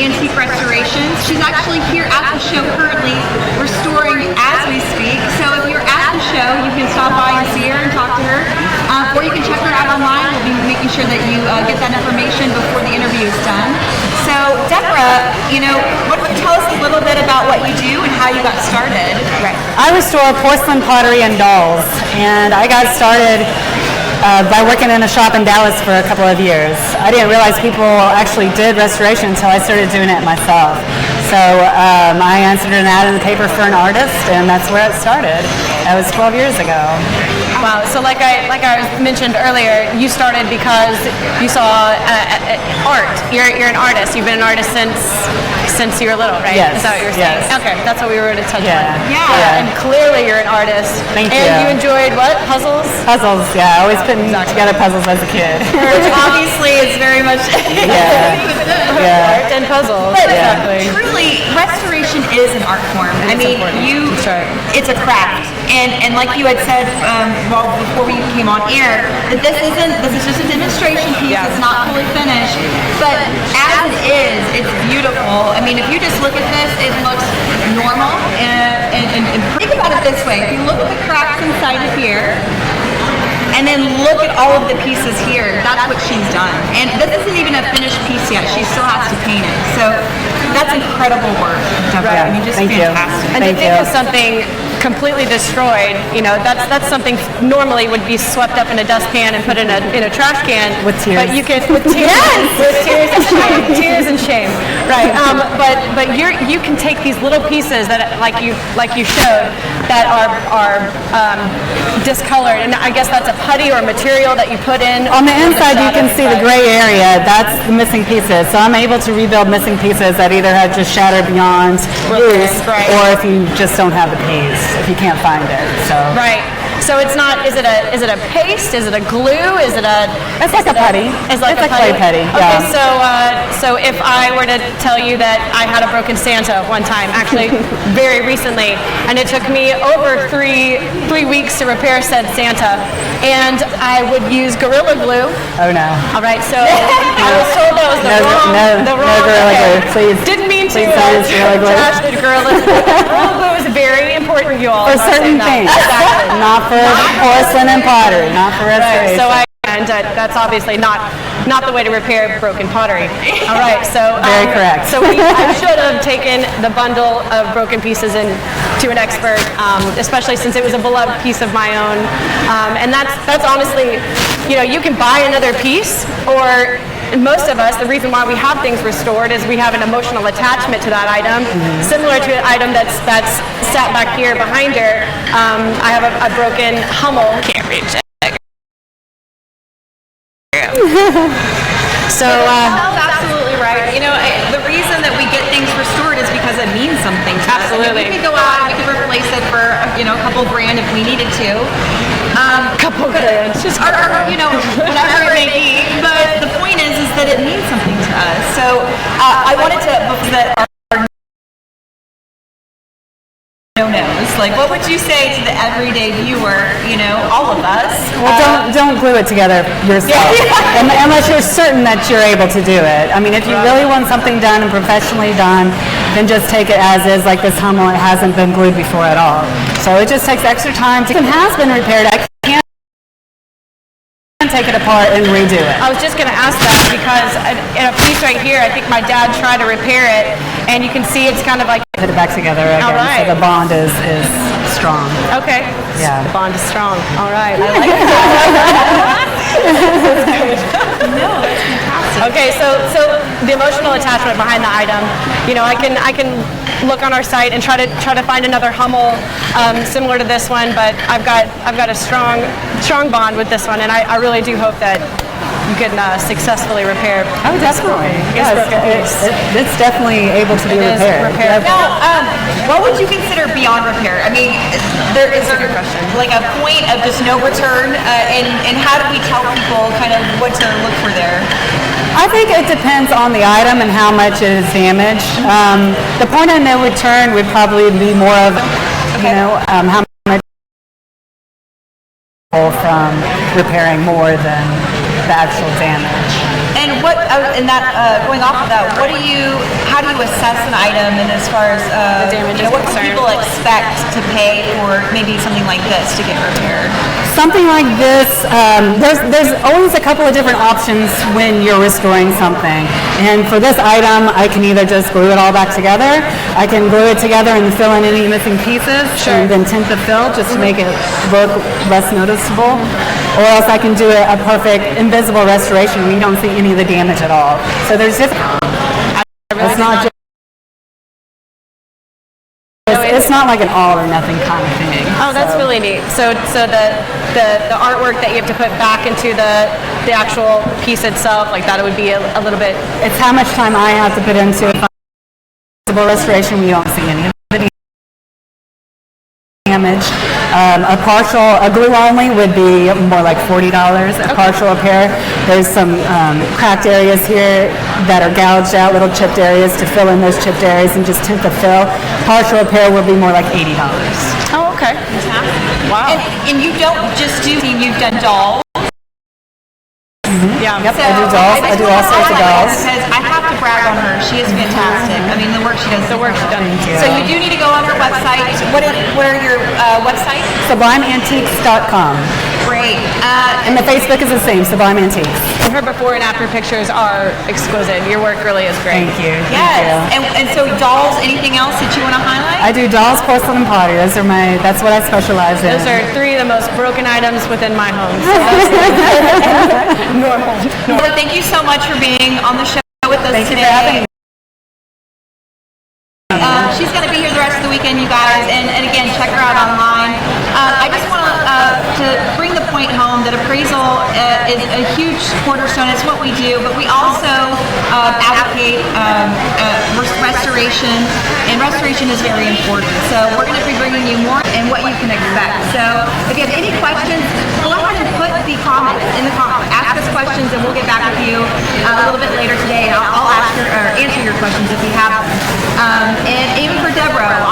Antique Restorations. She's actually here at the show currently, restoring as we speak. So if you're at the show, you can stop by and see her and talk to her. Or you can check her out online. We'll be making sure that you get that information before the interview is done. So, Deborah, tell us a little bit about what you do and how you got started. Right. I restore porcelain, pottery, and dolls, and I got started by working in a shop in Dallas for a couple of years. I didn't realize people actually did restoration until I started doing it myself. So I answered an ad in the paper for an artist, and that's where it started. That was 12 years ago. Wow. So like I mentioned earlier, you started because you saw art. You're an artist. You've been an artist since you were little, right? Yes. Is that what you were saying? Yes. Okay, that's what we were going to touch on. Yeah. And clearly you're an artist. Thank you. And you enjoyed what? Puzzles? Puzzles, yeah. I always putting together puzzles as a kid. Which obviously is very much Yeah. Art and puzzles. But exactly. truly, restoration is an art form. I mean, That's right. it's a craft. And like you had said before we came on air, that this is just a demonstration piece. Yeah. It's not fully finished. But as it is, it's beautiful. I mean, if you just look at this, it looks normal. And think about it this way. If you look at the cracks inside of here, and then look at all of the pieces here. That's what she's done. And this isn't even a finished piece yet. She still has to paint it. So that's incredible work, Deborah. I mean, just Thank fantastic. And to think of something completely destroyed, that's something normally would be swept up in a dustpan and put in a trash can. With tears. But you can with tears, with tears and shame, tears and shame, right? But you can take these little pieces that like you showed that are discolored, and I guess that's a putty or material that you put in. On the inside, you can see the gray area. That's the missing pieces. So I'm able to rebuild missing pieces that either have just shattered beyond use, Right. or if you just don't have the piece, if you can't find it. So Right. So it's not. Is it a paste? Is it a glue? Is it a? it's like a putty. It's like a clay putty. Okay. Yeah. So if I were to tell you that I had a broken Santa one time, actually very recently, and it took me over three weeks to repair said Santa, and I would use Gorilla Glue. Oh no. All right. So I was told that was the wrong. Gorilla Glue, please. Didn't mean to. Please don't use Gorilla Glue. Trash the Gorilla Glue is very important, you all. For I'm not certain saying that. things, Exactly. not for porcelain and pottery, not for restoration. So that's obviously not the way to repair broken pottery. All right, so Very correct. So I should have taken the bundle of broken pieces in to an expert, especially since it was a beloved piece of my own. And that's honestly, you can buy another piece, or most of us, the reason why we have things restored is we have an emotional attachment to that item, similar to an item that's sat back here behind her. I have a broken Hummel. Can't reach it. So That's absolutely right. The reason that we get things restored is because it means something to us. Absolutely. We could go out and we could replace it for a couple grand if we needed to. couple grand. Just or whatever it may be. But the point is that it means something to us. So I wanted to that our no-nos. Like, what would you say to the everyday viewer? All of us. Well, don't glue it together yourself, unless you're certain that you're able to do it. I mean, if you really want something done and professionally done, then just take it as is, like this Hummel. It hasn't been glued before at all. So it just takes extra time. It has been repaired. I can't take it apart and redo it. I was just going to ask that because in a piece right here, I think my dad tried to repair it, and you can see it's kind of like. Put it back together again, All right. so the bond is strong. Okay. Yeah. The bond is strong. All right. I like No, that's fantastic. Okay, so the emotional attachment behind the item, I can look on our site and try to find another Hummel similar to this one, but I've got a strong bond with this one, and I really do hope that you can successfully repair. Oh, definitely. Yes, it's definitely able to be repaired. Now, what would you consider beyond repair? I mean, there is a question, like a point of just no return, and how do we tell people kind of what to look for there? I think it depends on the item and how much is damaged. The point of no return would probably be more of, how much from repairing more than the actual damage. And going off of that, how how do you assess an item, and as far as damage is what can concerned? people expect to pay for maybe something like this to get repaired? Something like this, there's always a couple of different options when you're restoring something. And for this item, I can either just glue it all back together, I can glue it together and fill in any missing pieces, and then tint the fill just to make it look less noticeable. Or else I can do a perfect invisible restoration where you don't see any of the damage at all. So there's different. It's not just. It's not like an all or nothing kind of thing. Oh, that's really neat. So the artwork that you have to put back into the actual piece itself, like that, it would be a little bit. It's how much time I have to put into a visible restoration. We don't see any of the damage. A glue only would be more like $40. A partial repair, there's some cracked areas here that are gouged out, little chipped areas, to fill in those chipped areas and just tint the fill. Partial repair will be more like $80. Oh, okay. Wow. And you don't just do, you've done dolls. Yeah. Yep, I do dolls. I do all sorts of dolls. Because I have to brag on her. She is fantastic. I mean, the work she does. The work she does. So you do need to go on her website. What are your websites? SublimeAntiques.com. Great. And the Facebook is the same, Sublime Antiques. Her before and after pictures are exquisite. Your work really is great. Thank you. Yes. And so dolls, anything else that you want to highlight? I do dolls, porcelain, and pottery. That's what I specialize in. Those are three of the most broken items within my home. So normal. Well, thank you so much for being on the show with us Thank you today. for having me. She's going to be here the rest of the weekend, you guys, and again, check her out online. I just want to bring the point home that appraisal is a huge cornerstone. It's what we do, but we also advocate restoration, and restoration is very important. So we're going to be bringing you more and what you can expect. So if you have any questions, go ahead and put the comments in the comments. Ask us questions, and we'll get back with you a little bit later today, and I'll answer your questions if you have them. And even for Deborah,